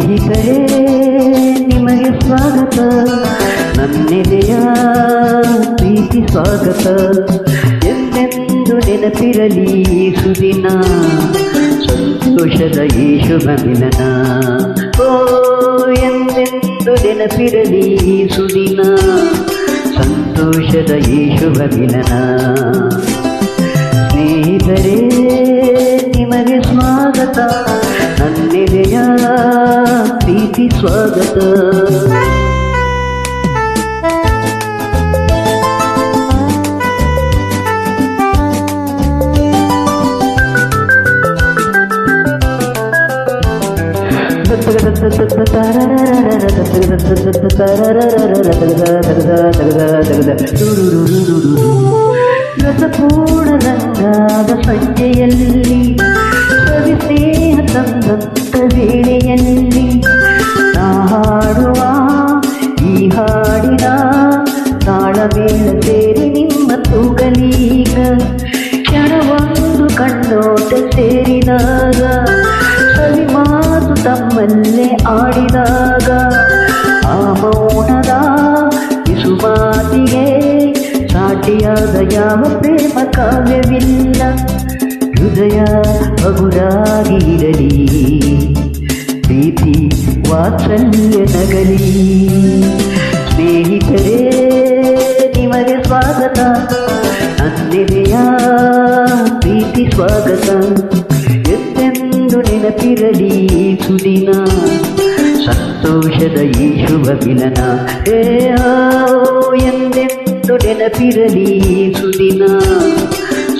ಸ್ನೇಹಿತರೇ ನಿಮಗೆ ಸ್ವಾಗತ, ನನ್ನೆದೆಯ ಪ್ರೀತಿ ಸ್ವಾಗತ. ಎಂದೆಂದು ನೆನಪಿರಲಿ ಸುದಿನ, ಸಂತೋಷದ ಈ ಶುಭ ಮಿಲನ. ಓ ಎಂದೆಂದು ನೆನಪಿರಲಿ ಸುದಿನ, ಸಂತೋಷದ ಈ ಶುಭ ಮಿಲನ. ಸ್ನೇಹಿತರೇ ನಿಮಗೆ ಸ್ವಾಗತ, ನನ್ನೆದೆಯ ಪ್ರೀತಿ ಸ್ವಾಗತ. ರಸಪೂರ್ಣರಂಗಾದ ಸಂಜೆಯಲ್ಲಿ, ಸವಿ ಸ್ನೇಹ ತಂದಂತ ವೇಳೆಯಲ್ಲಿ, ನಾ ಹಾಡುವ ಈ ಹಾಡಿನ ತಾಳಮೇಳ ಸೇರಿ ನಿಮ್ಮ ತೂಗಲೀಗ. ಕ್ಷಣವೊಂದು ಕಣ್ಣೋಟ ಸೇರಿದಾಗ, ಸವಿ ಮಾತು ತಮ್ಮಲ್ಲೇ ಆಡಿದಾಗ, ಆ ಮೌನದ ಪಿಸುಮಾತಿಗೆ ಸಾಟಿಯಾದ ಯಾವ ಪ್ರೇಮ ಕಾವ್ಯವಿಲ್ಲ. ಹೃದಯ ಹಗುರಾಗಿರಲಿ, ಪ್ರೀತಿ ವಾತ್ಸಲ್ಯ ನಗಲಿ. ಸ್ನೇಹಿತರೇ ನಿಮಗೆ ಸ್ವಾಗತ, ನನ್ನೆದೆಯ ಪ್ರೀತಿ ಸ್ವಾಗತ. ಎಂದೆಂದು ನೆನಪಿರಲಿ ಸುದಿನ, ಸಂತೋಷದ ಈ ಶುಭ ಮಿಲನ. ಎಂದೆಂದು ನೆನಪಿರಲಿ ಸುದಿನ,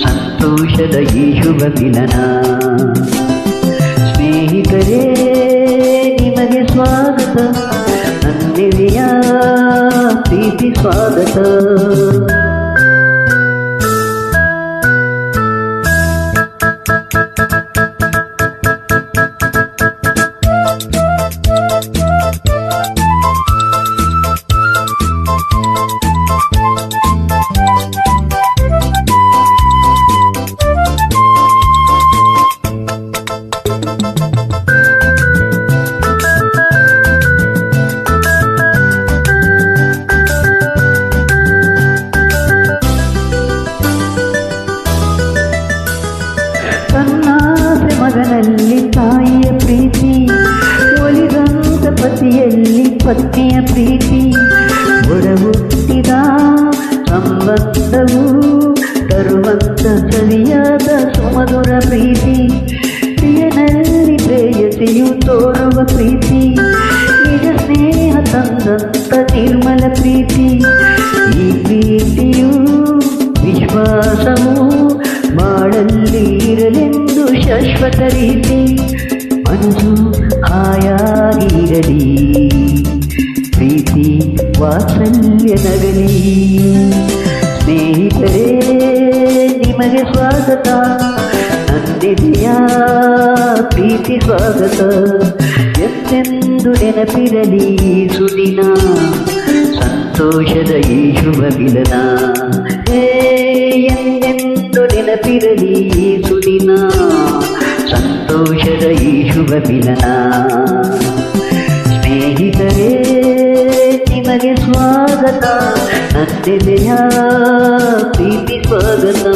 ಸಂತೋಷದ ಈ ಶುಭ ಮಿಲನ. ಸ್ನೇಹಿತರೇ ನಿಮಗೆ ಸ್ವಾಗತ, ನನ್ನೆದೆಯ ಪ್ರೀತಿ ಸ್ವಾಗತ. ತನ್ನಾಸೆ ಮಗನಲ್ಲಿ ತಾಯಿಯ ಪ್ರೀತಿ, ಒಲಿದಂತ ಪತಿಯಲ್ಲಿ ಪತ್ನಿಯ ಪ್ರೀತಿ. ಒಡಹುಟ್ಟಿದ ಸಂಬಂಧವು ತರುವಂತ ಸರಿಯಾದ ಸುಮಧುರ ಪ್ರೀತಿ. ಪ್ರಿಯನಲ್ಲಿ ಪ್ರೇಯಸಿಯು ತೋರುವ ಪ್ರೀತಿ, ನಿಜ ಸ್ನೇಹ ತಂದಂತ ನಿರ್ಮಲ ಪ್ರೀತಿ. ಈ ಪ್ರೀತಿಯು ವಿಶ್ವಾಸವು ಬಾಳಲ್ಲಿ ಇರಲೆಂದು ಶಾಶ್ವತ ರೀತಿ. ಮನಸ್ಸು ಹಾಯಾಗಿರಲಿ, ಪ್ರೀತಿ ವಾತ್ಸಲ್ಯ ನಗಲಿ. ಸ್ನೇಹಿತರೇ ನಿಮಗೆ ಸ್ವಾಗತ, ನನ್ನೆದೆಯ ಪ್ರೀತಿ ಸ್ವಾಗತ. ಎಂದೆಂದು ನೆನಪಿರಲಿ ಸುದಿನ, ಸಂತೋಷದ ಈ ಶುಭ ಮಿಲನ. ಎಂದೆಂದು ನೆನಪಿರಲಿ ಸುದಿನ, ಸಂತೋಷದ ಈ ಶುಭ ಮಿಲನ. ಸ್ನೇಹಿತರೇ ನಿಮಗೆ ಸ್ವಾಗತ, ನನ್ನೆದೆಯ ಪ್ರೀತಿ ಸ್ವಾಗತ.